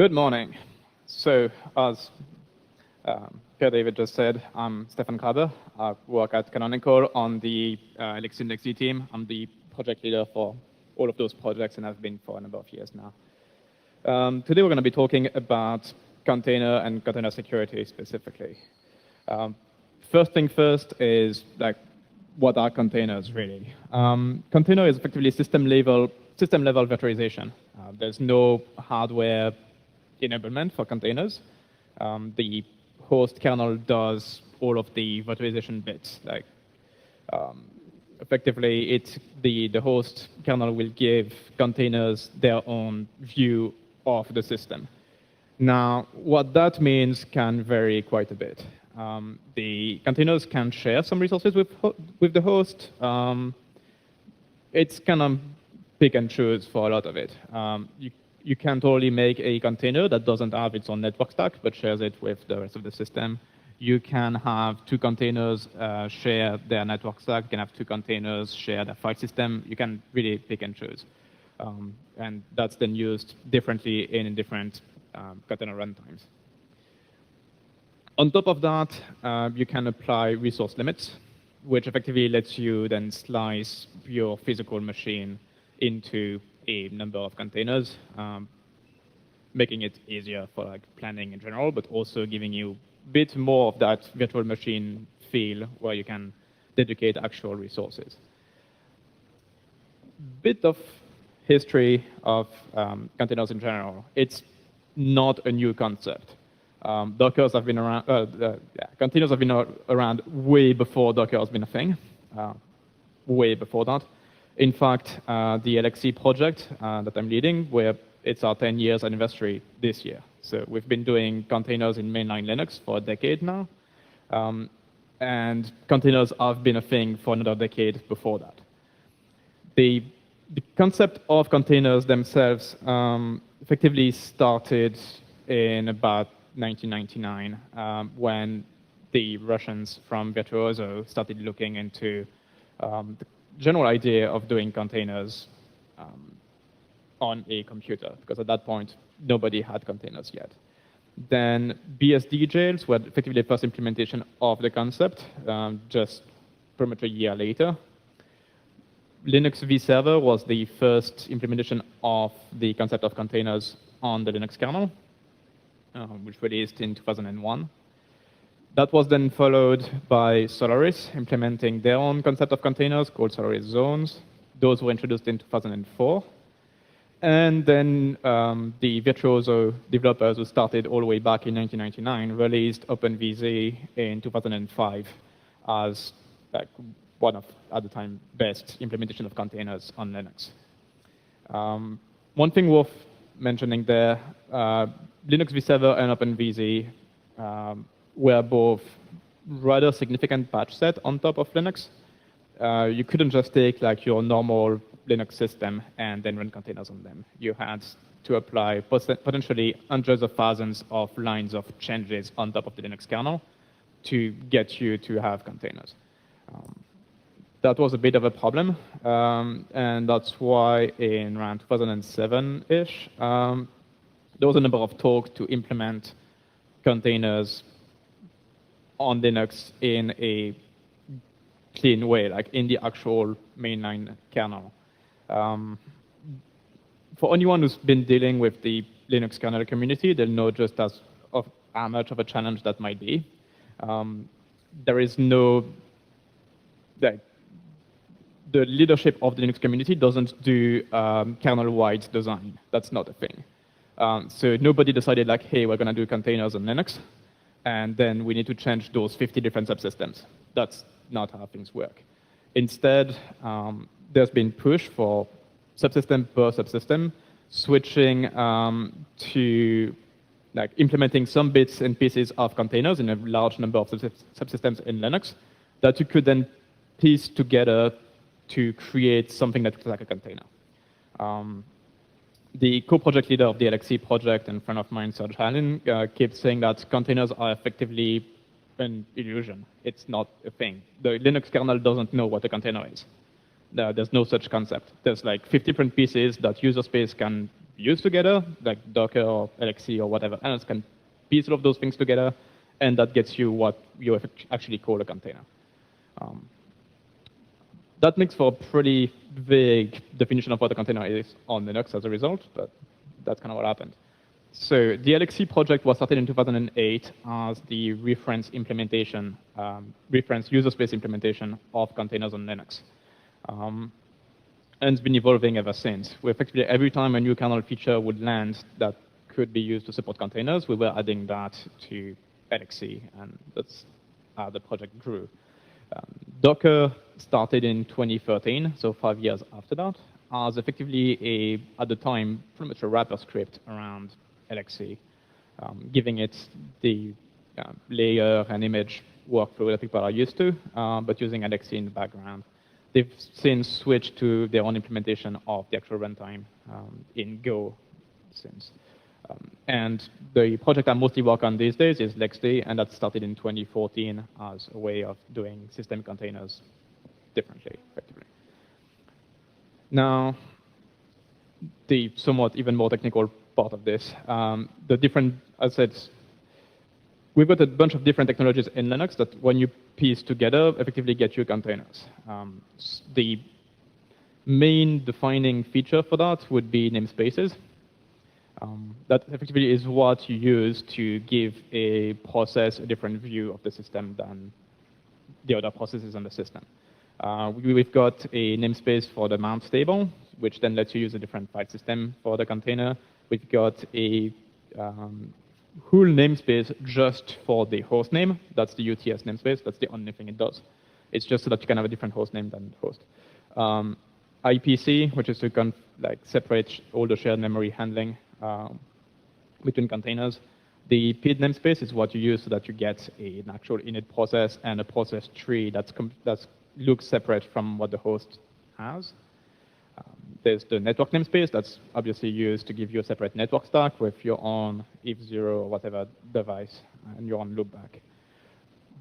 Good morning. So, as Pierre David just said, I'm Stephane Graber. I work at Canonical on the Elixir XD team. I'm the project leader for all of those projects, and I've been for a number of years now. Today, we're going to be talking about container and container security specifically. First thing first is what are containers really? Container is effectively system level virtualization. There's no hardware enablement for containers. The host kernel does all of the virtualization bits. Effectively, the host kernel will give containers their own view of the system. Now, what that means can vary quite a bit. The containers can share some resources with the host. It's kind of pick and choose for a lot of it. You can totally make a container that doesn't have its own network stack, but shares it with the rest of the system. You can have two containers share their network stack. You can have two containers share their file system. You can really pick and choose. And that's then used differently in different container runtimes. On top of that, you can apply resource limits, which effectively lets you then slice your physical machine into a number of containers, making it easier for planning in general, but also giving you a bit more of that virtual machine feel where you can dedicate actual resources. Bit of history of containers in general. It's not a new concept. Containers have been around way before Docker has been a thing, way before that. In fact, the LXC project that I'm leading, it's our 10 years anniversary this year. So we've been doing containers in mainline Linux for a decade now. And containers have been a thing for another decade before that. The concept of containers themselves effectively started in about 1999 when the Russians from Virtuoso started looking into the general idea of doing containers on a computer, because at that point, nobody had containers yet. Then BSD jails were effectively the first implementation of the concept, just pretty much a year later. Linux vServer was the first implementation of the concept of containers on the Linux kernel, which released in 2001. That was then followed by Solaris implementing their own concept of containers called Solaris Zones. Those were introduced in 2004. And then the Virtuoso developers who started all the way back in 1999 released OpenVZ in 2005 as one of, at the time, best implementation of containers on Linux. One thing worth mentioning there, Linux vServer and OpenVZ were both rather significant patch set on top of Linux. You couldn't just take your normal Linux system and then run containers on them. You had to apply potentially hundreds of thousands of lines of changes on top of the Linux kernel to get you to have containers. That was a bit of a problem, and that's why in around 2007-ish, there was a number of talks to implement containers on Linux in a clean way, in the actual mainline kernel. For anyone who's been dealing with the Linux kernel community, they'll know just how much of a challenge that might be. There is no, the leadership of the Linux community doesn't do kernel-wide design. That's not a thing. So nobody decided hey, we're going to do containers on Linux, and then we need to change those 50 different subsystems. That's not how things work. Instead, there's been push for subsystem per subsystem, switching to implementing some bits and pieces of containers in a large number of subsystems in Linux that you could then piece together to create something that looks like a container. The co-project leader of the LXC project and friend of mine, Serge Halin, keeps saying that containers are effectively an illusion. It's not a thing. The Linux kernel doesn't know what a container is. There's no such concept. There's 50 different pieces that user space can used together, like Docker or LXC or whatever else can piece all of those things together, and that gets you what you actually call a container. That makes for a pretty vague definition of what a container is on Linux as a result, but that's kind of what happened. So the LXC project was started in 2008 as the reference implementation, reference user space implementation of containers on Linux. And it's been evolving ever since. We effectively, every time a new kernel feature would land that could be used to support containers, we were adding that to LXC, and that's how the project grew. Docker started in 2013, so 5 years after that, as effectively at the time, pretty much a wrapper script around LXC, giving it the layer and image workflow that people are used to, but using LXC in the background. They've since switched to their own implementation of the actual runtime in Go since. And the project I mostly work on these days is LXD, and that started in 2014 as a way of doing system containers differently, effectively. Now, the somewhat even more technical part of this, the different, as I said, we've got a bunch of different technologies in Linux that when you piece together, effectively get you containers. The main defining feature for that would be namespaces. That effectively is what you use to give a process a different view of the system than the other processes on the system. We've got a namespace for the mount table, which then lets you use a different file system for the container. We've got a whole namespace just for the host name. That's the UTS namespace. That's the only thing it does. It's just so that you can have a different host name than host. IPC, which is to separate all the shared memory handling between containers. The PID namespace is what you use so that you get an actual init process and a process tree that looks separate from what the host has. There's the network namespace that's obviously used to give you a separate network stack with your own if0 or whatever device and your own loopback.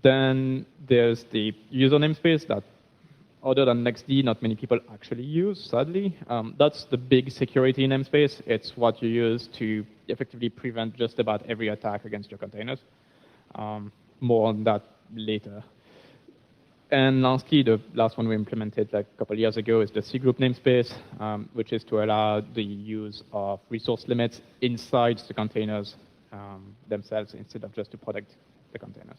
Then there's the user namespace that, other than LXD, not many people actually use, sadly. That's the big security namespace. It's what you use to effectively prevent just about every attack against your containers. More on that later. And lastly, the last one we implemented a couple of years ago is the cgroup namespace, which is to allow the use of resource limits inside the containers themselves instead of just to protect the containers.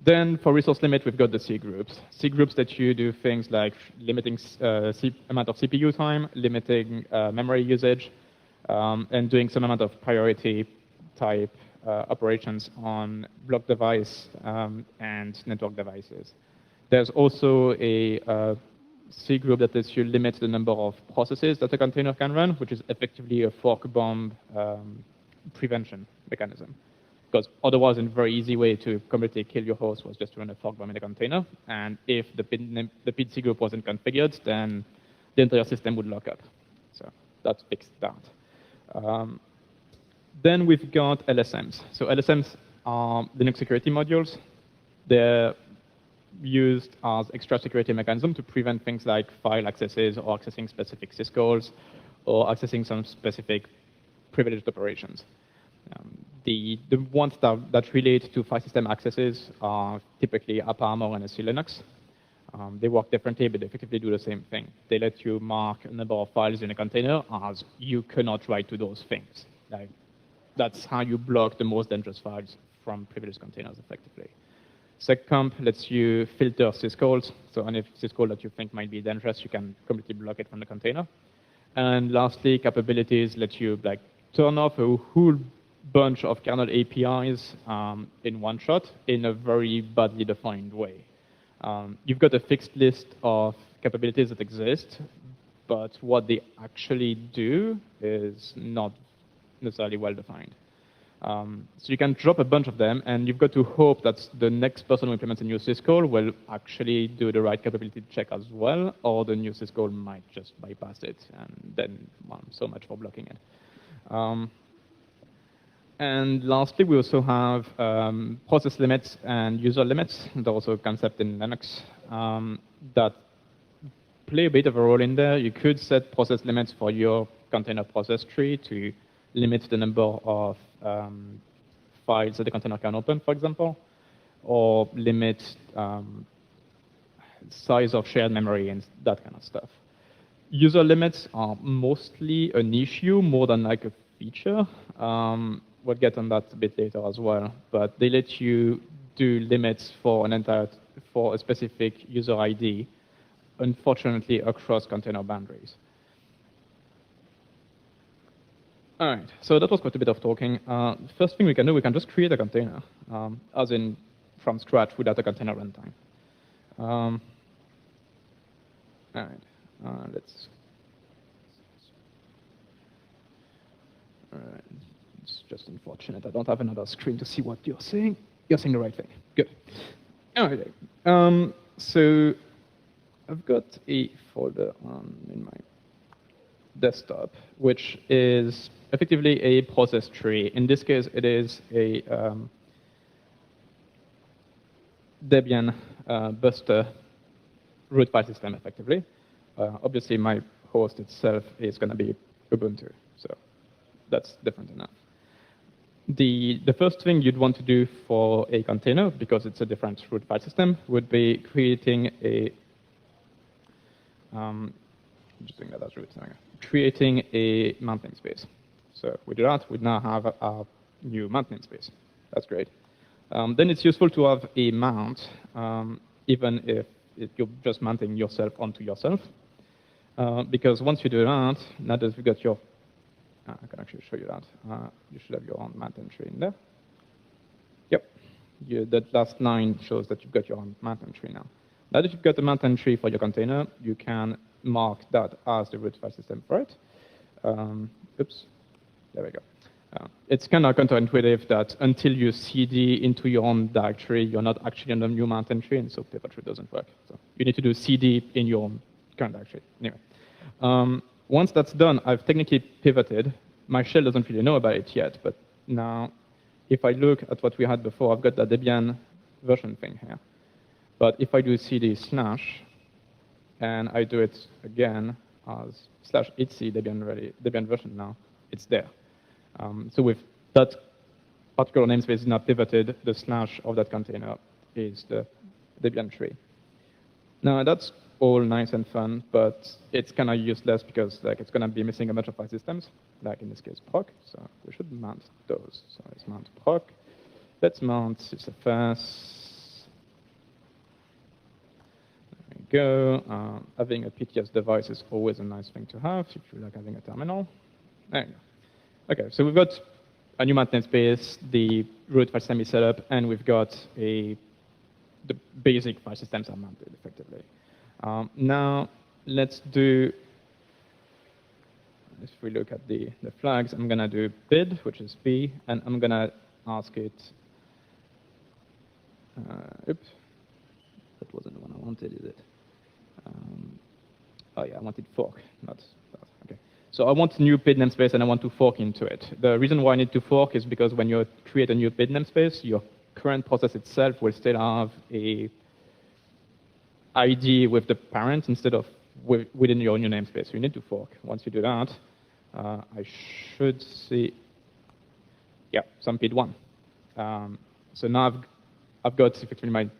Then for resource limit, we've got the cgroups. Cgroups that you do things like limiting amount of CPU time, limiting memory usage, and doing some amount of priority type operations on block device and network devices. There's also a cgroup that lets you limit the number of processes that a container can run, which is effectively a fork bomb prevention mechanism. Because otherwise, a very easy way to completely kill your host was just to run a fork bomb in a container. And if the PID cgroup wasn't configured, then the entire system would lock up. So that fixed that. Then we've got LSMs. So LSMs are Linux security modules. They're used as extra security mechanism to prevent things like file accesses or accessing specific syscalls or accessing some specific privileged operations. The ones that relate to file system accesses are typically AppArmor and SC Linux. They work differently, but they effectively do the same thing. They let you mark a number of files in a container as you cannot write to those things. That's how you block the most dangerous files from privileged containers effectively. SecComp lets you filter syscalls. So any syscall that you think might be dangerous, you can completely block it from the container. And lastly, capabilities let you turn off a whole bunch of kernel APIs in one shot in a very badly defined way. You've got a fixed list of capabilities that exist, but what they actually do is not necessarily well defined. So you can drop a bunch of them, and you've got to hope that the next person who implements a new syscall will actually do the right capability check as well, or the new syscall might just bypass it, and then so much for blocking it. And lastly, we also have process limits and user limits. They're also a concept in Linux that play a bit of a role in there. You could set process limits for your container process tree to limit the number of files that the container can open, for example, or limit size of shared memory and that kind of stuff. User limits are mostly an issue more than like a feature. We'll get on that a bit later as well, but they let you do limits for a specific user ID, unfortunately across container boundaries. All right, so that was quite a bit of talking. First thing we can do, we can just create a container, as in from scratch without a container runtime. All right, let's. All right, it's just unfortunate I don't have another screen to see what you're saying. You're saying the right thing. Good. All right. So I've got a folder in my desktop, which is effectively a process tree. In this case, it is a Debian Buster root file system, effectively. Obviously, my host itself is going to be Ubuntu, so that's different enough. The first thing you'd want to do for a container, because it's a different root file system, would be creating a just doing that as root. Creating a mount namespace. So we do that. We now have our new mount namespace. That's great. Then it's useful to have a mount, even if you're just mounting yourself onto yourself. Because once you do that, now that you've got your, I can actually show you that. You should have your own mount entry in there. Yep. That last line shows that you've got your own mount entry now. Now that you've got the mount entry for your container, you can mark that as the root file system for it. Oops. There we go. It's kind of counterintuitive that until you cd into your own directory, you're not actually on the new mount entry, and so pivot doesn't work. So you need to do cd in your own current directory. Anyway, once that's done, I've technically pivoted. My shell doesn't really know about it yet, but now if I look at what we had before, I've got the Debian version thing here. But if I do cd slash, and I do it again as /etc Debian version now, it's there. So with that particular namespace now pivoted, the slash of that container is the Debian tree. Now that's all nice and fun, but it's kind of useless because like it's going to be missing a bunch of file systems, like in this case proc. So we should mount those. So let's mount proc. Let's mount sysfs. There we go. Having a PTS device is always a nice thing to have if you like having a terminal. There you go. Okay, so we've got a new mount namespace, the root file system is set up, and we've got the basic file systems are mounted effectively. Now let's do, if we look at the flags, I'm going to do bid, which is B, and I'm going to ask it, oops, that wasn't the one I wanted, is it? Oh yeah, I wanted fork, not that, okay. So I want a new bid namespace and I want to fork into it. The reason why I need to fork is because when you create a new bid namespace, your current process itself will still have a ID with the parent instead of within your new namespace. So you need to fork. Once you do that, I should see, yeah, some PID1. So now I've got effectively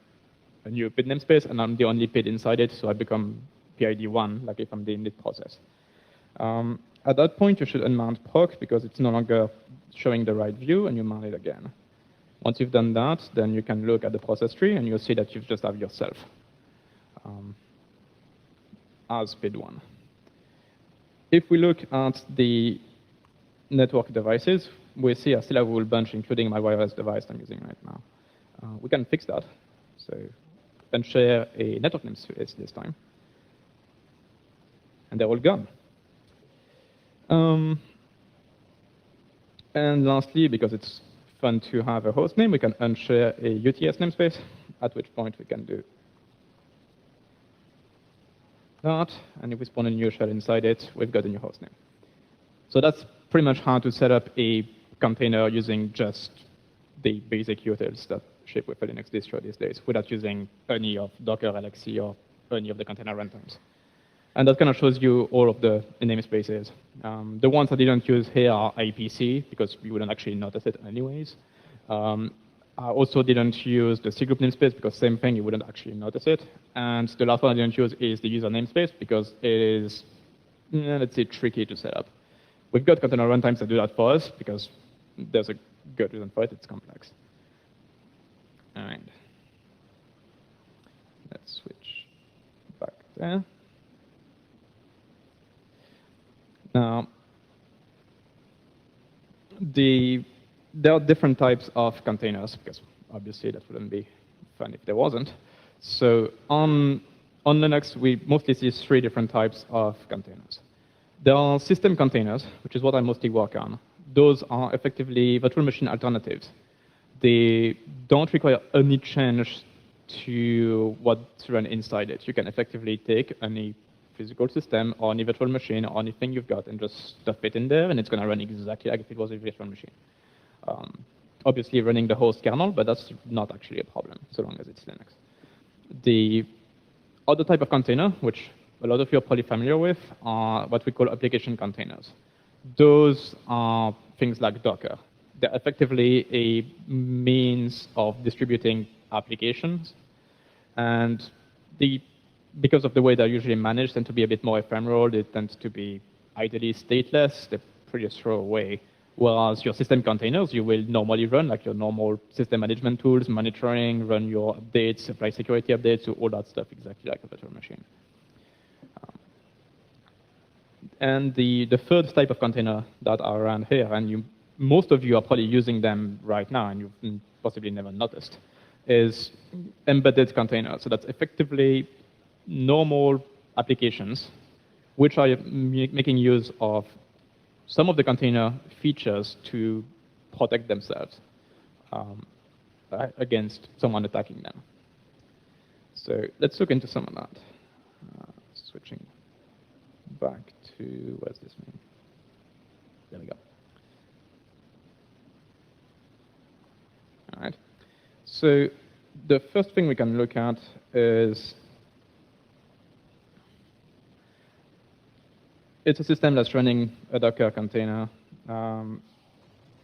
a new PID namespace, and I'm the only PID inside it, so I become PID1, like if I'm the init process. At that point, you should unmount proc because it's no longer showing the right view, and you mount it again. Once you've done that, then you can look at the process tree, and you'll see that you just have yourself as PID1. If we look at the network devices, we see I still have a whole bunch, including my wireless device I'm using right now. We can fix that. So unshare a network namespace this time. And they're all gone. And lastly, because it's fun to have a host name, we can unshare a UTS namespace, at which point we can do that. And if we spawn a new shell inside it, we've got a new host name. So that's pretty much how to set up a container using just the basic utils that ship with a Linux distro these days, without using any of Docker, LXC, or any of the container runtimes. And that kind of shows you all of the namespaces. The ones I didn't use here are APC, because you wouldn't actually notice it anyways. I also didn't use the cgroup namespace, because same thing, you wouldn't actually notice it. And the last one I didn't use is the user namespace, because it is, let's say, tricky to set up. We've got container runtimes that do that for us, because there's a good reason for it, it's complex. All right. Let's switch back there. Now, there are different types of containers, because obviously that wouldn't be fun if there wasn't. So on Linux, we mostly see 3 different types of containers. There are system containers, which is what I mostly work on. Those are effectively virtual machine alternatives. They don't require any change to what's run inside it. You can effectively take any physical system or any virtual machine or anything you've got and just stuff it in there, and it's going to run exactly like if it was a virtual machine. Obviously running the host kernel, but that's not actually a problem, so long as it's Linux. The other type of container, which a lot of you are probably familiar with, are what we call application containers. Those are things like Docker. They're effectively a means of distributing applications, and because of the way they're usually managed, tend to be a bit more ephemeral. They tend to be ideally stateless. They're pretty throwaway. Whereas your system containers, you will normally run like your normal system management tools, monitoring, run your updates, apply security updates, so all that stuff exactly like a virtual machine. And the third type of container that are around here, and most of you are probably using them right now, and you've possibly never noticed, is embedded containers. So that's effectively normal applications which are making use of some of the container features to protect themselves against someone attacking them. So let's look into some of that. Switching back to, where's this mean? There we go. All right. So the first thing we can look at is it's a system that's running a Docker container.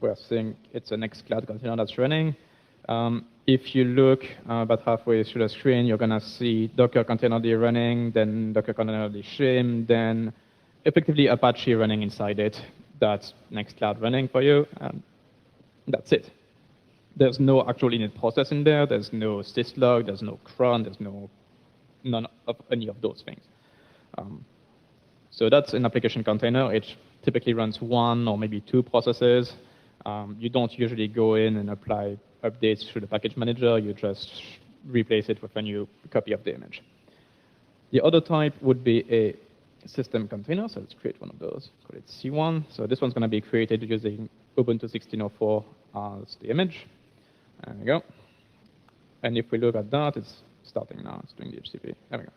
We're seeing it's an Nextcloud container that's running. If you look about halfway through the screen, you're going to see Docker containerd running, then Docker containerd shim, then effectively Apache running inside it. That's Nextcloud running for you, and that's it. There's no actual init process in there. There's no syslog. There's no cron. There's none of any of those things. So that's an application container. It typically runs 1 or maybe 2 processes. You don't usually go in and apply updates through the package manager. You just replace it with a new copy of the image. The other type would be a system container. So let's create one of those. Call it C1. So this one's going to be created using Ubuntu 16.04 as the image. There we go. And if we look at that, it's starting now. It's doing the HTTP. There we go.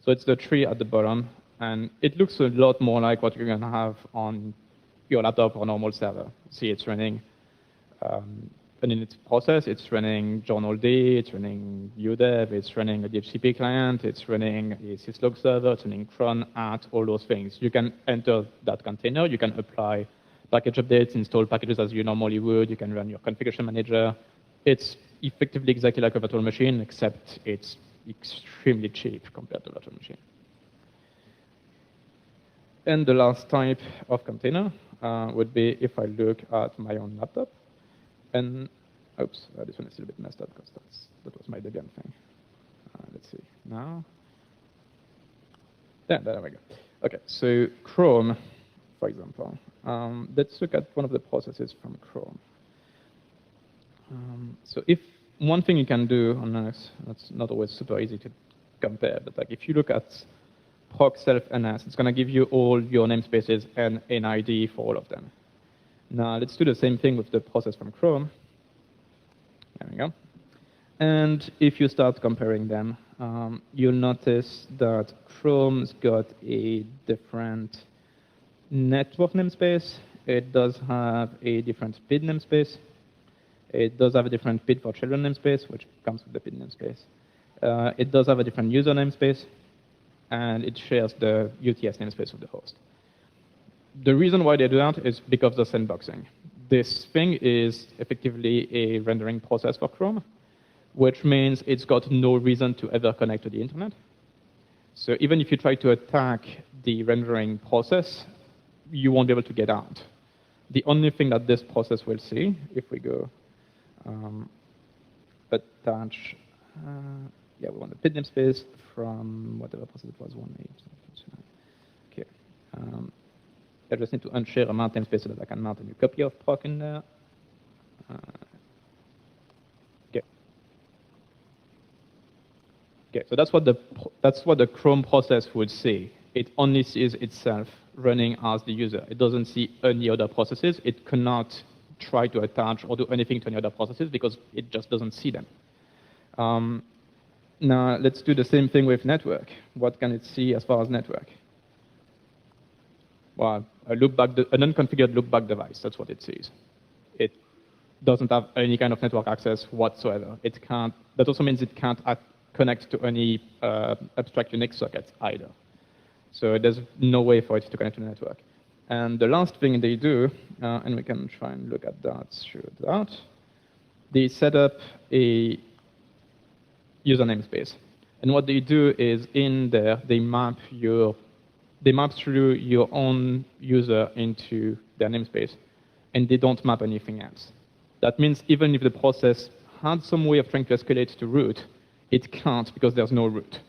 So it's the tree at the bottom. And it looks a lot more like what you're going to have on your laptop or normal server. See, it's running an init process. It's running journald, it's running udev, it's running a DHCP client, it's running a syslog server, it's running cron, all those things. You can enter that container. You can apply package updates, install packages as you normally would. You can run your configuration manager. It's effectively exactly like a virtual machine, except it's extremely cheap compared to a virtual machine. And the last type of container would be if I look at my own laptop. And oops, this one is a little bit messed up because that was my Debian thing. Let's see now. Yeah, there we go. OK, so Chrome, for example. Let's look at one of the processes from Chrome. So if one thing you can do on Linux, that's not always super easy to compare, but like if you look at proc self ns, it's going to give you all your namespaces and an ID for all of them. Now let's do the same thing with the process from Chrome. There we go. And if you start comparing them, you'll notice that Chrome's got a different network namespace. It does have a different PID namespace. It does have a different PID for children namespace, which comes with the PID namespace. It does have a different user namespace. and it shares the UTS namespace with the host. The reason why they do that is because of sandboxing. This thing is effectively a rendering process for Chrome, which means it's got no reason to ever connect to the internet. So even if you try to attack the rendering process, you won't be able to get out. The only thing that this process will see, if we go attach, yeah, we want the PID namespace from whatever process it was, 1.8. Okay. I just need to unshare a mount namespace so that I can mount a new copy of proc in there. Okay, so that's what the Chrome process would see. It only sees itself running as the user. It doesn't see any other processes. It cannot try to attach or do anything to any other processes because it just doesn't see them. Now let's do the same thing with network. What can it see as far as network? Well, an unconfigured loopback device. That's what it sees. It doesn't have any kind of network access whatsoever. It can't. That also means it can't connect to any abstract Unix sockets either. So there's no way for it to connect to the network. And the last thing they do, and we can try and look at that, show that, they set up a user namespace. And what they do is in there, they map through your own user into their namespace, and they don't map anything else. That means even if the process had some way of trying to escalate to root, it can't because there's no root.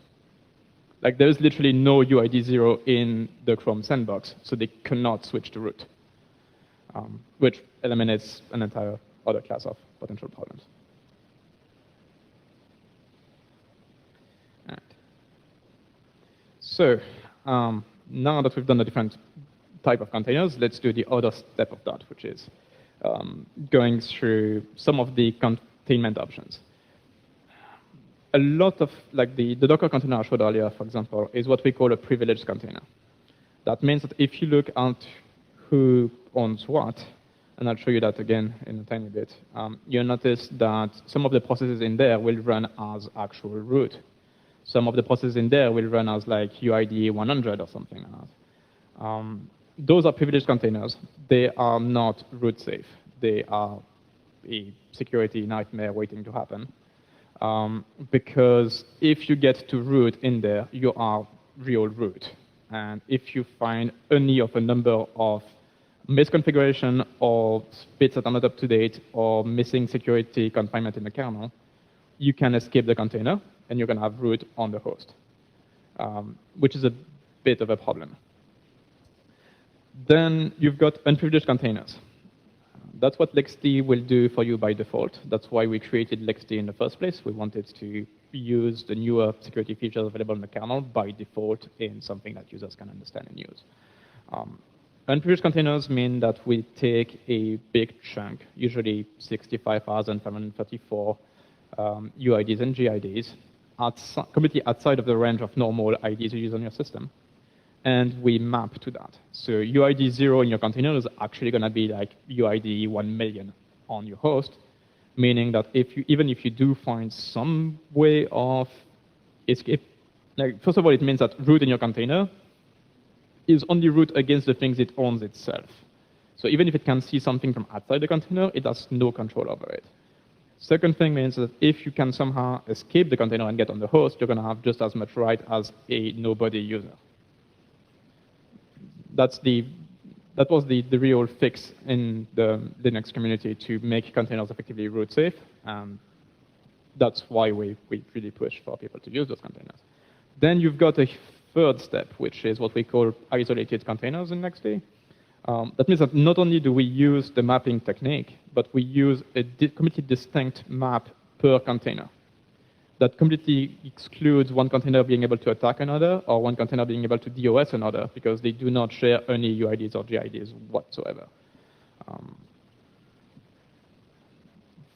Like there's literally no UID 0 in the Chrome sandbox, so they cannot switch to root, which eliminates an entire other class of potential problems. All right. So now that we've done the different type of containers, let's do the other step of that, which is going through some of the containment options. A lot of, like the Docker container I showed earlier, for example, is what we call a privileged container. That means that if you look at who owns what, and I'll show you that again in a tiny bit, you'll notice that some of the processes in there will run as actual root. Some of the processes in there will run as like UID 100 or something like that. Those are privileged containers. They are not root safe. They are a security nightmare waiting to happen. Because if you get to root in there, you are real root. And if you find any of a number of misconfiguration or bits that are not up to date or missing security confinement in the kernel, you can escape the container and you're going to have root on the host, which is a bit of a problem. Then you've got unprivileged containers. That's what LXD will do for you by default. That's why we created LXD in the first place. We wanted to use the newer security features available in the kernel by default in something that users can understand and use. Unprivileged containers mean that we take a big chunk, usually 65,534 UIDs and GIDs, completely outside of the range of normal IDs you use on your system, and we map to that. So UID 0 in your container is actually going to be like UID 1 million on your host, meaning that even if you do find some way of escape, like first of all, it means that root in your container is only root against the things it owns itself. So even if it can see something from outside the container, it has no control over it. Second thing means that if you can somehow escape the container and get on the host, you're going to have just as much right as a nobody user. That was the real fix in the Linux community to make containers effectively root safe. And that's why we really push for people to use those containers. Then you've got a third step, which is what we call isolated containers in LXD. That means that not only do we use the mapping technique, but we use a completely distinct map per container that completely excludes one container being able to attack another or one container being able to DOS another because they do not share any UIDs or GIDs whatsoever.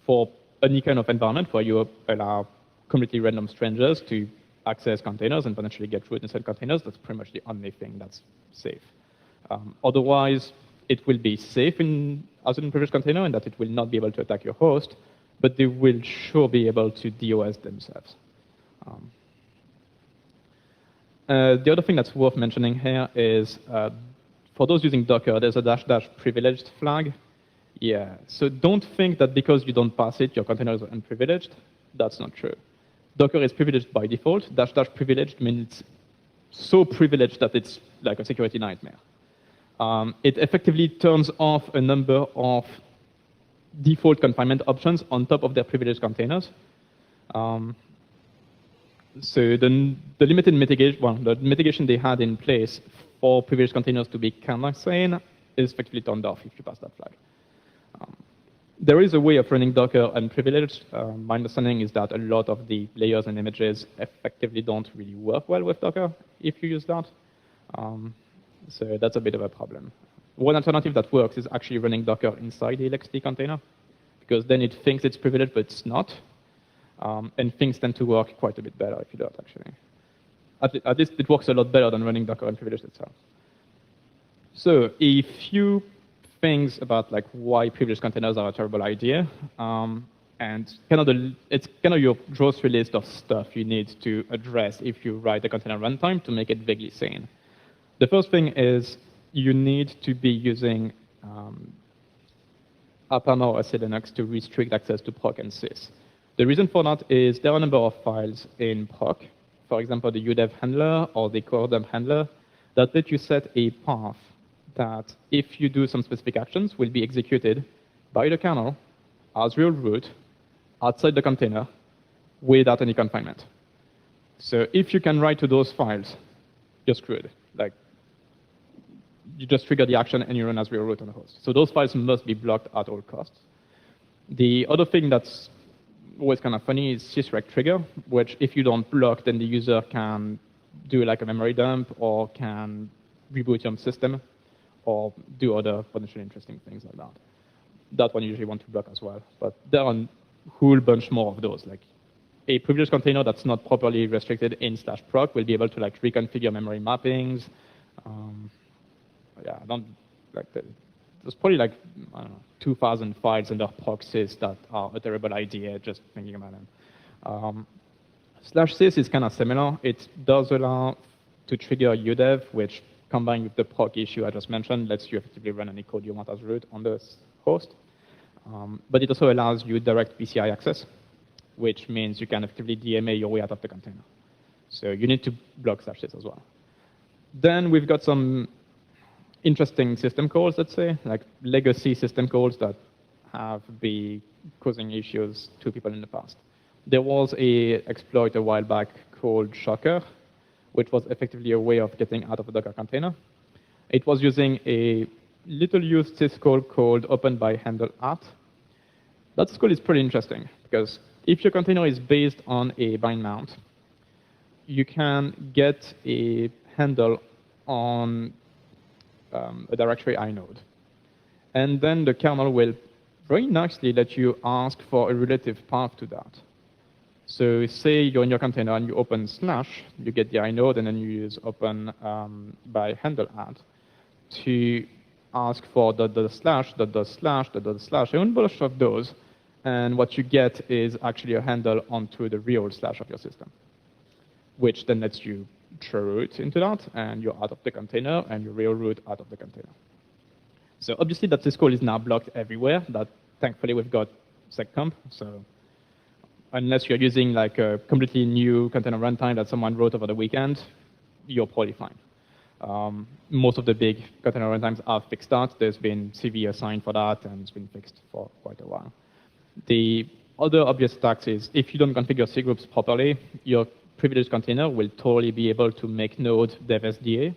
For any kind of environment where you allow completely random strangers to access containers and potentially get root inside containers, that's pretty much the only thing that's safe. Otherwise, it will be safe as an unprivileged container in that it will not be able to attack your host, but they will sure be able to DOS themselves. The other thing that's worth mentioning here is for those using Docker, there's a -- privileged flag. Yeah, so don't think that because you don't pass it, your container is unprivileged. That's not true. Docker is privileged by default. -- privileged means it's so privileged that it's like a security nightmare. It effectively turns off a number of default confinement options on top of their privileged containers. So the limited mitigation, well, the mitigation they had in place for privileged containers to be kind of sane is effectively turned off if you pass that flag. There is a way of running Docker unprivileged. My understanding is that a lot of the layers and images effectively don't really work well with Docker if you use that. So that's a bit of a problem. One alternative that works is actually running Docker inside the LXT container, because then it thinks it's privileged, but it's not. And things tend to work quite a bit better if you do that, actually. At least it works a lot better than running Docker unprivileged itself. So a few things about like why privileged containers are a terrible idea, and it's kind of your grocery list of stuff you need to address if you write a container runtime to make it vaguely sane. The first thing is you need to be using AppArmor or Linux to restrict access to proc and sys. The reason for that is there are a number of files in proc, for example, the udev handler or the core dump handler, that let you set a path that if you do some specific actions will be executed by the kernel as real root outside the container without any confinement. So if you can write to those files, you're screwed. Like, you just trigger the action and you run as real root on the host. So those files must be blocked at all costs. The other thing that's always kind of funny is sysrec trigger, which if you don't block, then the user can do like a memory dump or can reboot your system or do other potentially interesting things like that. That one you usually want to block as well. But there are a whole bunch more of those. Like a privileged container that's not properly restricted in /proc will be able to like reconfigure memory mappings. Yeah, I don't like that. There's probably like, I don't know, 2,000 files under proxies that are a terrible idea just thinking about them. /sys is kind of similar. It does allow to trigger udev, which combined with the proc issue I just mentioned, lets you effectively run any code you want as root on the host. But it also allows you direct PCI access, which means you can effectively DMA your way out of the container. So you need to block /sys as well. Then we've got some interesting system calls, let's say, like legacy system calls that have been causing issues to people in the past. There was a exploit a while back called Shocker, which was effectively a way of getting out of a Docker container. It was using a little used syscall called open by handle at. That syscall is pretty interesting because if your container is based on a bind mount, you can get a handle on a directory inode. And then the kernel will very nicely let you ask for a relative path to that. So say you're in your container and you open /, you get the inode, and then you use open by handle add to ask for ///// a bunch of those. And what you get is actually a handle onto the real / of your system, which then lets you throw root into that, and you're out of the container, and you real root out of the container. So obviously that syscall is now blocked everywhere. That thankfully we've got seccomp. So unless you're using like a completely new container runtime that someone wrote over the weekend, you're probably fine. Most of the big container runtimes have fixed that. There's been CV assigned for that, and it's been fixed for quite a while. The other obvious attacks is if you don't configure cgroups properly, your privileged container will totally be able to make node dev SDA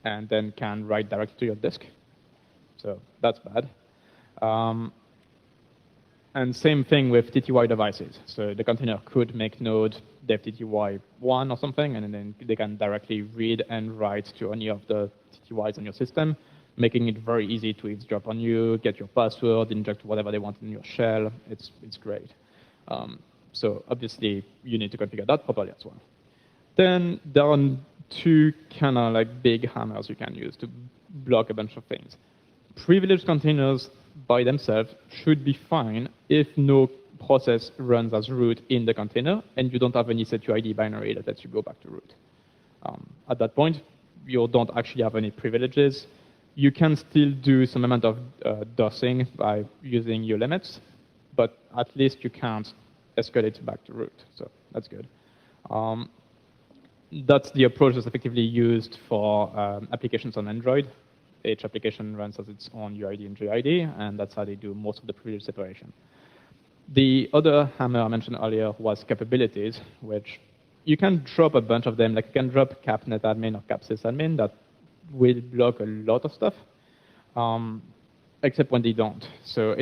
and then can write directly to your disk. So that's bad. And same thing with TTY devices. So the container could make node dev TTY1 or something, and then they can directly read and write to any of the TTYs on your system, making it very easy to eavesdrop on you, get your password, inject whatever they want in your shell. It's great. So obviously, you need to configure that properly as well. Then there are two kind of like big hammers you can use to block a bunch of things. Privileged containers by themselves should be fine if no process runs as root in the container and you don't have any setuid binary that lets you go back to root. At that point, you don't actually have any privileges. You can still do some amount of dosing by using your limits, but at least you can't escalate back to root. So that's good. That's the approach that's effectively used for applications on Android. Each application runs as its own UID and GID, and that's how they do most of the privilege separation. The other hammer I mentioned earlier was capabilities, which you can drop a bunch of them. Like you can drop capnetadmin or capsysadmin that will block a lot of stuff, except when they don't. So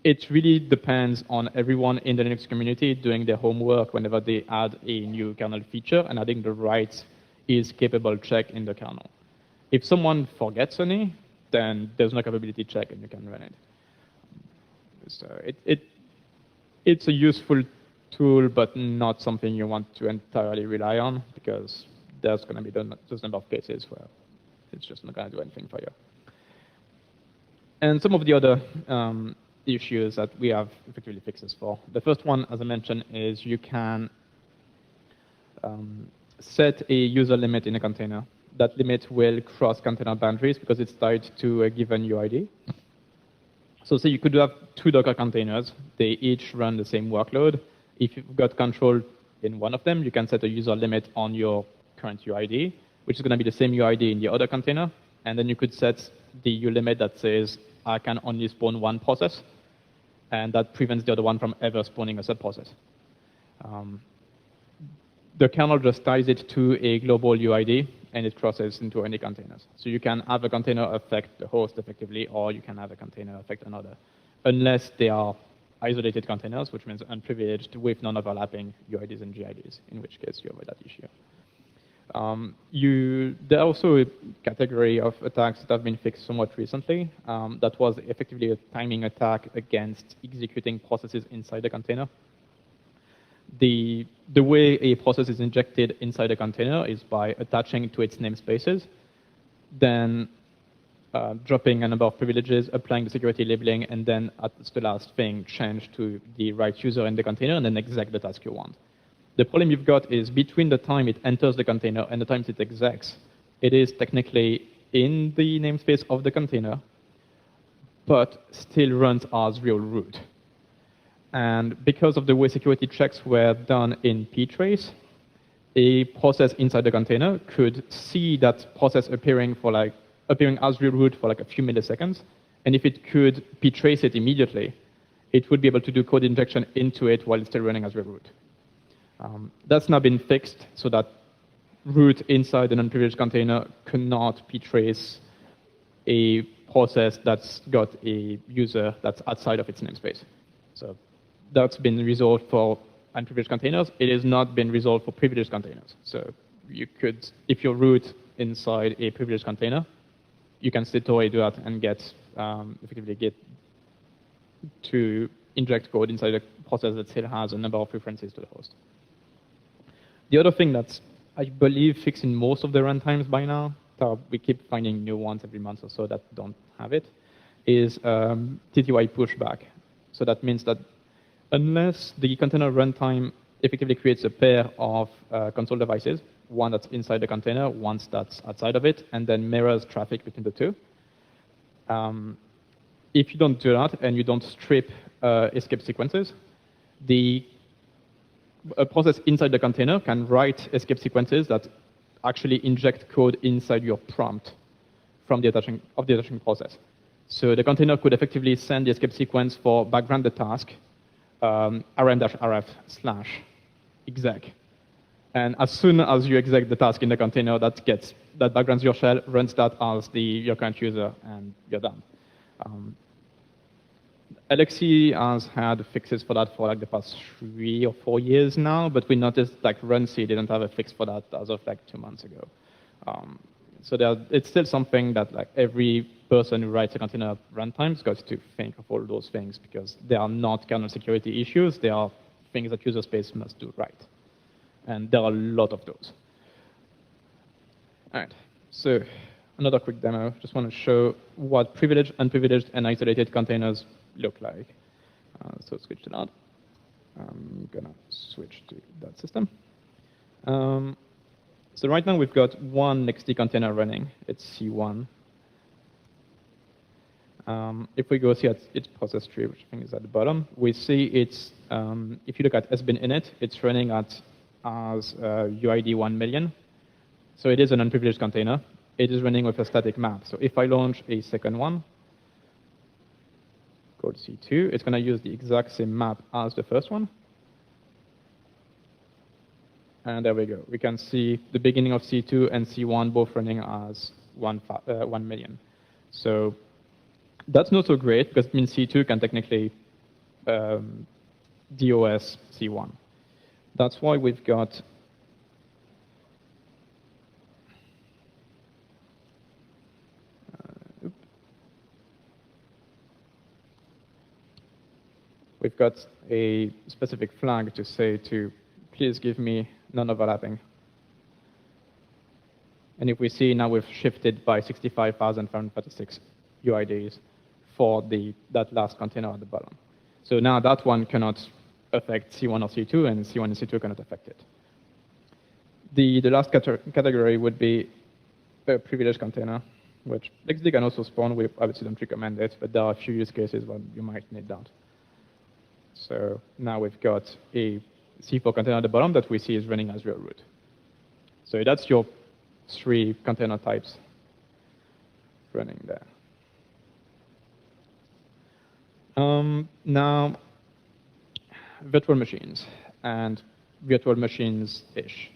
it really depends on everyone in the Linux community doing their homework whenever they add a new kernel feature and adding the right is capable check in the kernel. If someone forgets any, then there's no capability check and you can run it. So it's a useful tool, but not something you want to entirely rely on because there's going to be those number of cases where it's just not going to do anything for you. And some of the other issues that we have effectively fixes for. The first one, as I mentioned, is you can set a user limit in a container. That limit will cross container boundaries because it's tied to a given UID. So say you could have 2 Docker containers. They each run the same workload. If you've got control in one of them, you can set a user limit on your current UID, which is going to be the same UID in the other container. And then you could set the U limit that says, I can only spawn one process. And that prevents the other one from ever spawning a subprocess. The kernel just ties it to a global UID, and it crosses into any containers. So you can have a container affect the host effectively, or you can have a container affect another, unless they are isolated containers, which means unprivileged with non-overlapping UIDs and GIDs, in which case you avoid that issue. There are also a category of attacks that have been fixed somewhat recently. That was effectively a timing attack against executing processes inside the container. The way a process is injected inside a container is by attaching to its namespaces, then dropping a number of privileges, applying the security labeling, and then at the last thing, change to the right user in the container, and then exec the task you want. The problem you've got is between the time it enters the container and the time it execs, it is technically in the namespace of the container, but still runs as real root. And because of the way security checks were done in ptrace, a process inside the container could see that process appearing as real root for like a few milliseconds. And if it could ptrace it immediately, it would be able to do code injection into it while it's still running as real root. That's now been fixed so that root inside an unprivileged container cannot ptrace a process that's got a user that's outside of its namespace. So that's been resolved for unprivileged containers. It has not been resolved for privileged containers. So you could, if you root inside a privileged container, you can still totally do that and effectively get to inject code inside a process that still has a number of references to the host. The other thing that's, I believe, fixed in most of the runtimes by now, we keep finding new ones every month or so that don't have it, is TTY pushback. So that means that unless the container runtime effectively creates a pair of console devices, one that's inside the container, one that's outside of it, and then mirrors traffic between the two. If you don't do that and you don't strip escape sequences, a process inside the container can write escape sequences that actually inject code inside your prompt from the attaching process. So the container could effectively send the escape sequence for background the task, rm-rf/exec. And as soon as you exec the task in the container, that backgrounds your shell, runs that as your current user, and you're done. Alexi has had fixes for that for like the past 3 or 4 years now, but we noticed like runC didn't have a fix for that as of like 2 months ago. So it's still something that like every person who writes a container runtime's got to think of all those things because they are not kernel security issues. They are things that user space must do right. And there are a lot of those. All right, so another quick demo. Just want to show what privileged, unprivileged, and isolated containers look like. So switch to that. I'm gonna switch to that system. So right now we've got one XT container running. It's C1. If we go see at its process tree, which I think is at the bottom, we see it's, if you look at sbin init, it's running at as UID 1 million. So it is an unprivileged container. It is running with a static map. So if I launch a second one, called C2, it's going to use the exact same map as the first one. And there we go. We can see the beginning of C2 and C1 both running as 1 million. So that's not so great because it means C2 can technically DOS C1. That's why we've got a specific flag to say to please give me non-overlapping. And if we see now we've shifted by 65,536 UIDs for that last container at the bottom. So now that one cannot affect C1 or C2, and C1 and C2 cannot affect it. The last category would be a privileged container, which XD can also spawn. We obviously don't recommend it, but there are a few use cases where you might need that. So now we've got a C4 container at the bottom that we see is running as real root. So that's your 3 container types running there. Now, virtual machines and virtual machines-ish.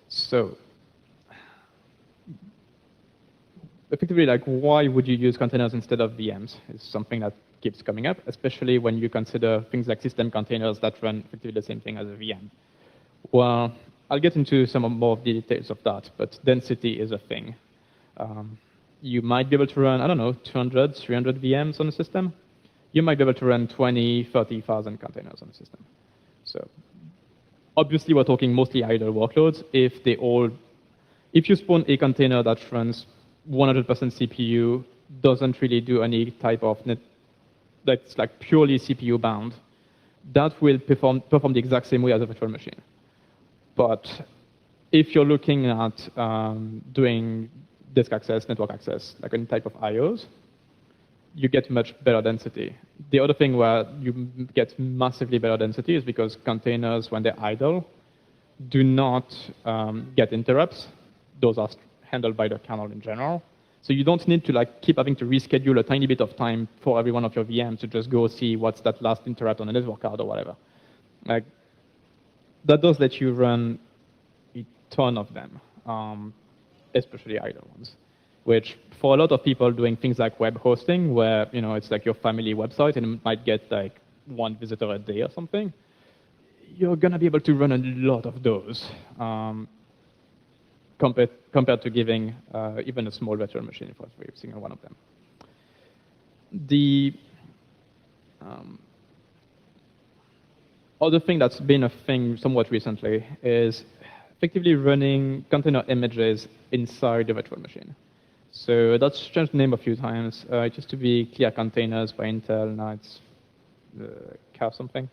So effectively, like, why would you use containers instead of VMs? It's something that keeps coming up, especially when you consider things like system containers that run effectively the same thing as a VM. Well, I'll get into some more of the details of that, but density is a thing. You might be able to run, I don't know, 200, 300 VMs on a system. You might be able to run 20, 30,000 containers on a system. So obviously, we're talking mostly idle workloads. If you spawn a container that runs 100% CPU, doesn't really do any type of that's like purely CPU bound, that will perform the exact same way as a virtual machine. But if you're looking at doing disk access, network access, like any type of IOs, you get much better density. The other thing where you get massively better density is because containers, when they're idle, do not get interrupts. Those are handled by the kernel in general. So you don't need to keep having to reschedule a tiny bit of time for every one of your VMs to just go see what's that last interrupt on a network card or whatever. That does let you run a ton of them, especially idle ones, which for a lot of people doing things like web hosting, where it's like your family website and it might get like 1 visitor a day or something, you're going to be able to run a lot of those. Compared to giving even a small virtual machine for every single one of them. The other thing that's been a thing somewhat recently is effectively running container images inside the virtual machine. So that's changed the name a few times. It used to be Clear Containers by Intel. Now it's Car something.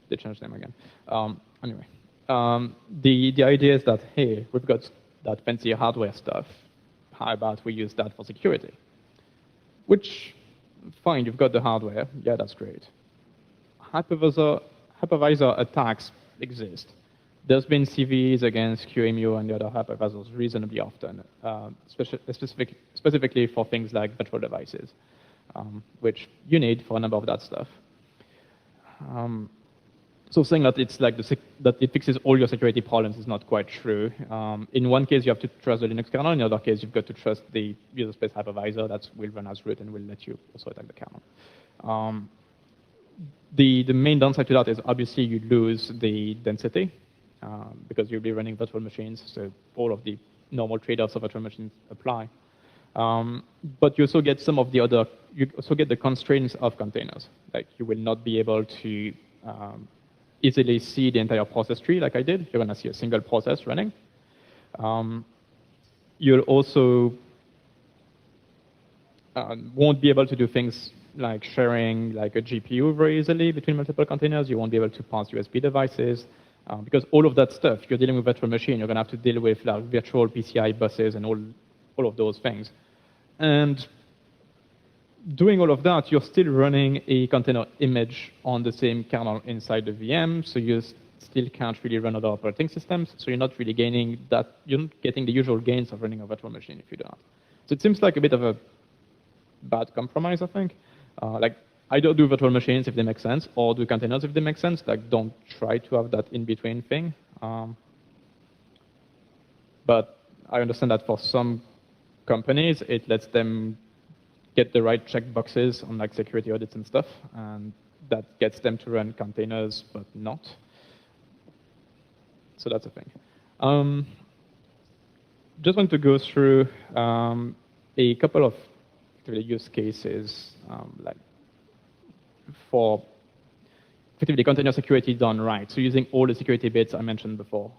They changed the name again. Anyway, the idea is that, hey, we've got that fancy hardware stuff. How about we use that for security? Which, fine, you've got the hardware. Yeah, that's great. Hypervisor attacks exist. There's been CVEs against QEMU and the other hypervisors reasonably often, specifically for things like virtual devices, which you need for a number of that stuff. So saying that it's like that it fixes all your security problems is not quite true. In one case, you have to trust the Linux kernel. In the other case, you've got to trust the user space hypervisor that will run as root and will let you also attack the kernel. The main downside to that is obviously you lose the density because you'll be running virtual machines. So all of the normal trade-offs of virtual machines apply. But you also get some of the other. You also get the constraints of containers. Like you will not be able to easily see the entire process tree like I did. You're going to see a single process running. You'll also won't be able to do things like sharing like a GPU very easily between multiple containers. You won't be able to pass USB devices. Because all of that stuff, you're dealing with virtual machine, you're going to have to deal with like virtual PCI buses and all of those things. And doing all of that, you're still running a container image on the same kernel inside the VM, so you still can't really run other operating systems, so you're not really gaining that, you're not getting the usual gains of running a virtual machine if you do that. So it seems like a bit of a bad compromise, I think. Like, either do virtual machines if they make sense, or do containers if they make sense. Like, don't try to have that in-between thing. But I understand that for some companies, it lets them get the right checkboxes on like security audits and stuff, and that gets them to run containers, but not. So that's a thing. Just want to go through a couple of use cases, like for effectively container security done right. So using all the security bits I mentioned before.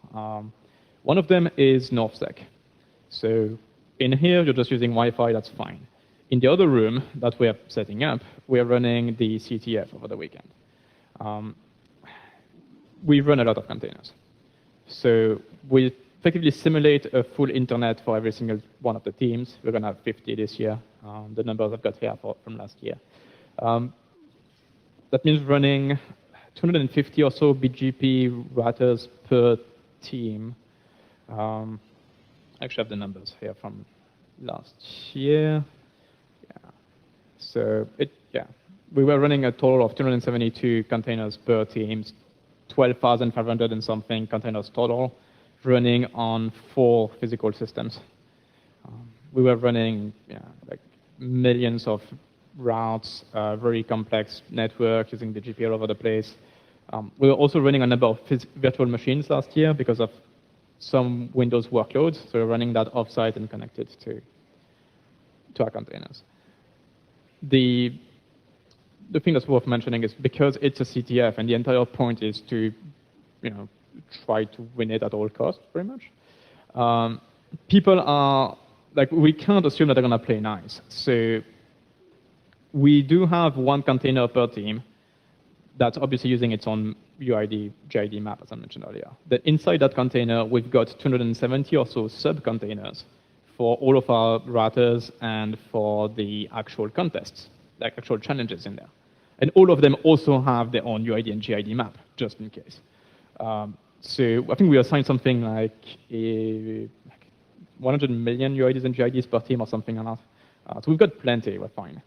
One of them is NorthSec. So in here, you're just using Wi-Fi, that's fine. In the other room that we are setting up, we are running the CTF over the weekend. We run a lot of containers. So we effectively simulate a full internet for every single one of the teams. We're going to have 50 this year. The numbers I've got here from last year. That means running 250 or so BGP routers per team. I actually have the numbers here from last year. Yeah. So we were running a total of 272 containers per team, 12,500 and something containers total, running on 4 physical systems. We were running like millions of routes, very complex network using BGP all over the place. We were also running a number of virtual machines last year because of some Windows workloads. So we're running that offsite and connected to our containers. The thing that's worth mentioning is because it's a CTF and the entire point is to try to win it at all costs, pretty much. People are, like, we can't assume that they're going to play nice. So we do have one container per team that's obviously using its own UID, GID map, as I mentioned earlier. That inside that container, we've got 270 or so sub-containers for all of our routers and for the actual contests, like actual challenges in there. And all of them also have their own UID and GID map, just in case. So I think we assigned something like 100 million UIDs and GIDs per team or something like that. So we've got plenty, we're fine.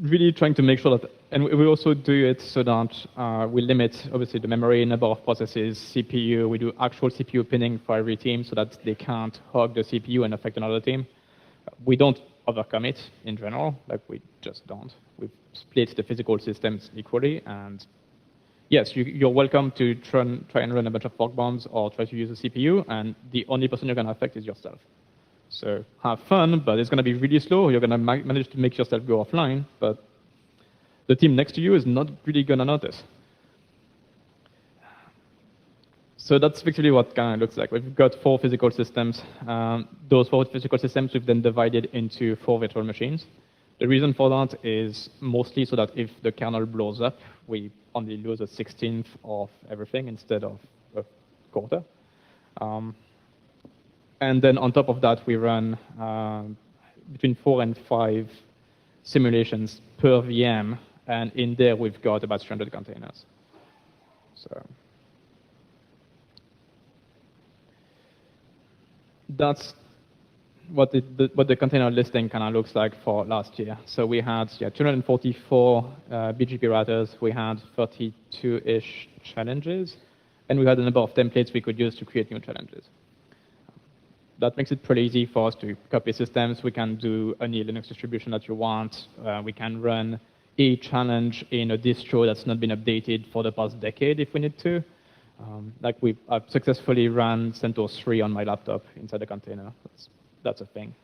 Really trying to make sure that, and we also do it so that we limit, obviously, the memory, number of processes, CPU. We do actual CPU pinning for every team so that they can't hog the CPU and affect another team. We don't overcome it in general, like we just don't. We split the physical systems equally, and yes, you're welcome to try and run a bunch of fork bombs or try to use a CPU, and the only person you're going to affect is yourself. So have fun, but it's going to be really slow. You're going to manage to make yourself go offline, but the team next to you is not really going to notice. So that's effectively what kind of looks like. We've got 4 physical systems. Those 4 physical systems we've then divided into 4 virtual machines. The reason for that is mostly so that if the kernel blows up, we only lose a 16th of everything instead of a quarter. And then on top of that, we run between 4 and 5 simulations per VM. And in there, we've got about 300 containers. So that's what the container listing kind of looks like for last year. So we had 244 BGP routers. We had 32-ish challenges. And we had a number of templates we could use to create new challenges. That makes it pretty easy for us to copy systems. We can do any Linux distribution that you want. We can run a challenge in a distro that's not been updated for the past decade if we need to. Like I've successfully ran CentOS 3 on my laptop inside the container. That's a thing.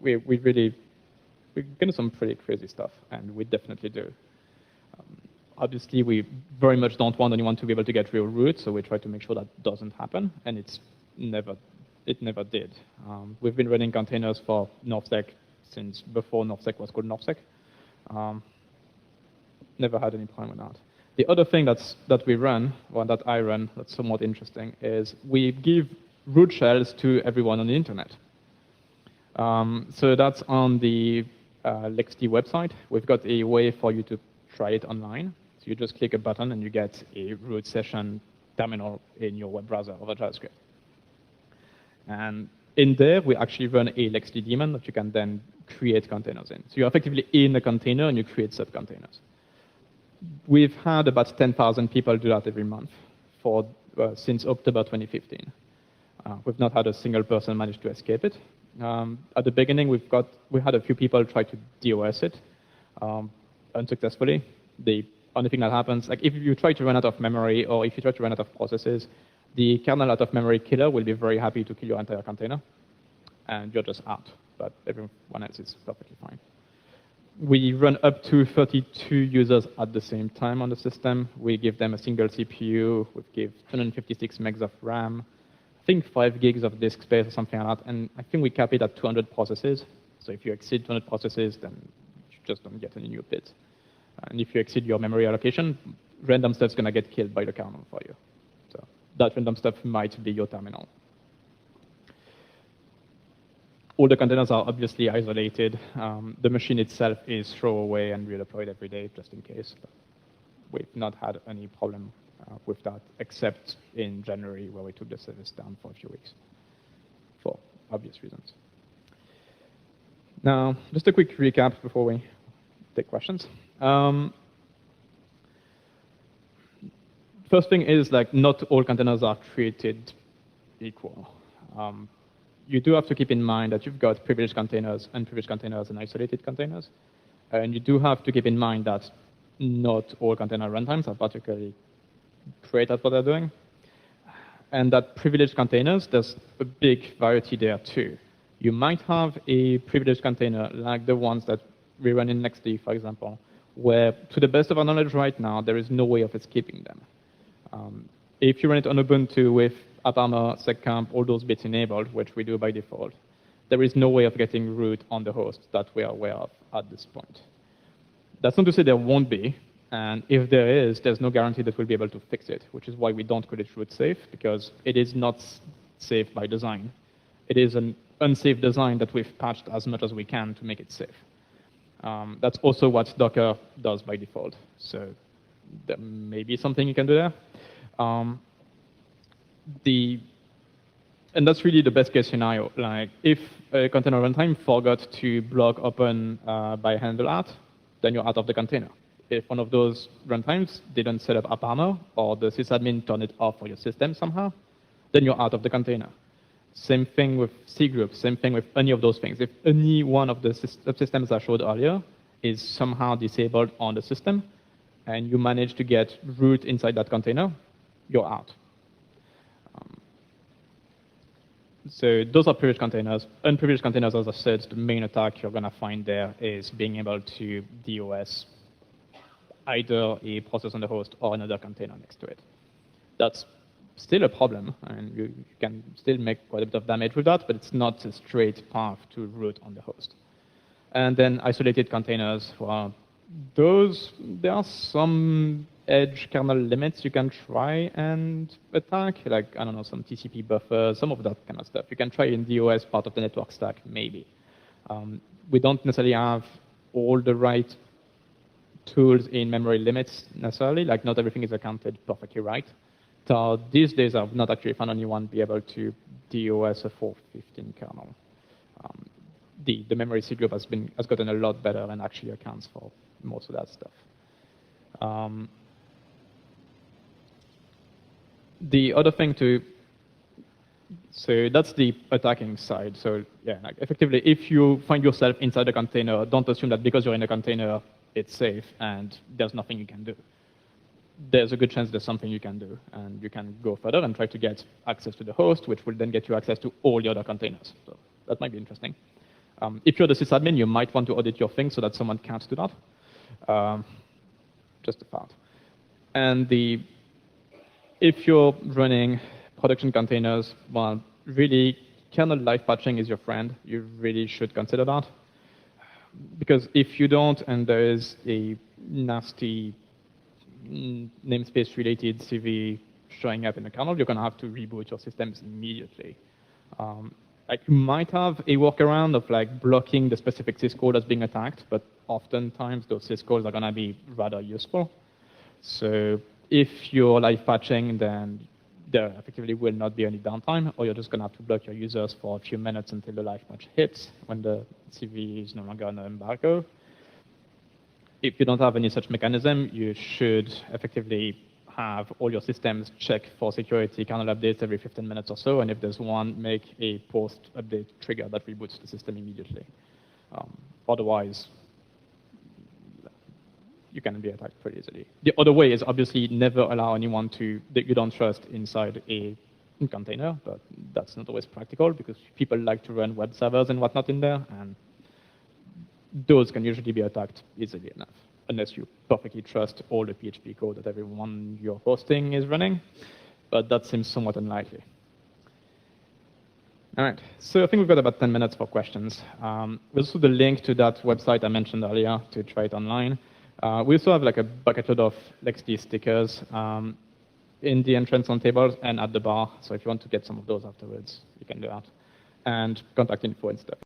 We can do some pretty crazy stuff, and we definitely do. Obviously, we very much don't want anyone to be able to get real root, so we try to make sure that doesn't happen, and it never did. We've been running containers for NorthSec since before NorthSec was called NorthSec. never had any problem with that. The other thing that we run, or that I run, that's somewhat interesting, is we give root shells to everyone on the internet. So that's on the LXT website. We've got a way for you to try it online. So you just click a button and you get a root session terminal in your web browser over JavaScript. And in there, we actually run a LXT daemon that you can then create containers in. So you're effectively in a container and you create sub-containers. We've had about 10,000 people do that every month since October 2015. We've not had a single person manage to escape it. At the beginning, we had a few people try to DOS it unsuccessfully. The only thing that happens, like if you try to run out of memory or if you try to run out of processes, the kernel out of memory killer will be very happy to kill your entire container, and you're just out. But everyone else is perfectly fine. We run up to 32 users at the same time on the system. We give them a single CPU. We give 256 megs of RAM. I think 5 gigs of disk space or something like that. And I think we cap it at 200 processes. So if you exceed 200 processes, then you just don't get any new bits. And if you exceed your memory allocation, random stuff's going to get killed by the kernel for you. So that random stuff might be your terminal. All the containers are obviously isolated. The machine itself is throwaway and redeployed every day just in case. But we've not had any problem with that, except in January where we took the service down for a few weeks for obvious reasons. Now, just a quick recap before we take questions. First thing is, like, not all containers are created equal. You do have to keep in mind that you've got privileged containers, unprivileged containers, and isolated containers. And you do have to keep in mind that not all container runtimes are particularly great at what they're doing. And that privileged containers, there's a big variety there too. You might have a privileged container like the ones that we run in NextD, for example, where, to the best of our knowledge right now, there is no way of escaping them. If you run it on Ubuntu with AppArmor, seccomp, all those bits enabled, which we do by default, there is no way of getting root on the host that we are aware of at this point. That's not to say there won't be, and if there is, there's no guarantee that we'll be able to fix it, which is why we don't call it root safe, because it is not safe by design. It is an unsafe design that we've patched as much as we can to make it safe. That's also what Docker does by default, so there may be something you can do there. And that's really the best case scenario. Like, if a container runtime forgot to block open by handle out, then you're out of the container. If one of those runtimes didn't set up AppArmor, or the sysadmin turned it off for your system somehow, then you're out of the container. Same thing with cgroup, same thing with any of those things. If any one of the subsystems I showed earlier is somehow disabled on the system, and you manage to get root inside that container, you're out. So those are privileged containers. Unprivileged containers, as I said, the main attack you're going to find there is being able to DOS either a process on the host or another container next to it. That's still a problem, and you can still make quite a bit of damage with that, but it's not a straight path to root on the host. And then isolated containers, well, there are some edge kernel limits you can try and attack, like, I don't know, some TCP buffer, some of that kind of stuff. You can try in DOS part of the network stack, maybe. We don't necessarily have all the right tools in memory limits necessarily, like not everything is accounted perfectly right. So these days I've not actually found anyone be able to DOS a 415 kernel. The memory cgroup has gotten a lot better and actually accounts for most of that stuff. The other thing so that's the attacking side. So yeah, like effectively, if you find yourself inside a container, don't assume that because you're in a container, it's safe and there's nothing you can do. There's a good chance there's something you can do, and you can go further and try to get access to the host, which will then get you access to all the other containers. So that might be interesting. If you're the sysadmin, you might want to audit your things so that someone can't do that. Just a thought. And if you're running production containers, well, really, kernel live patching is your friend. You really should consider that. Because if you don't, and there is a nasty namespace related CV showing up in the kernel, you're going to have to reboot your systems immediately. Like you might have a workaround of like blocking the specific syscall that's being attacked, but oftentimes those syscalls are going to be rather useful. So if you're live patching, then there effectively will not be any downtime, or you're just going to have to block your users for a few minutes until the live patch hits when the CV is no longer on the embargo. If you don't have any such mechanism, you should effectively have all your systems check for security kernel updates every 15 minutes or so, and if there's one, make a post-update trigger that reboots the system immediately. Otherwise, you can be attacked pretty easily. The other way is obviously never allow anyone that you don't trust inside a container, but that's not always practical because people like to run web servers and whatnot in there, and those can usually be attacked easily enough, unless you perfectly trust all the PHP code that everyone you're hosting is running, but that seems somewhat unlikely. All right, so I think we've got about 10 minutes for questions. We'll also the link to that website I mentioned earlier to try it online. We also have like a bucket load of LXD stickers in the entrance on tables and at the bar. So if you want to get some of those afterwards, you can do that. And contact info and stuff.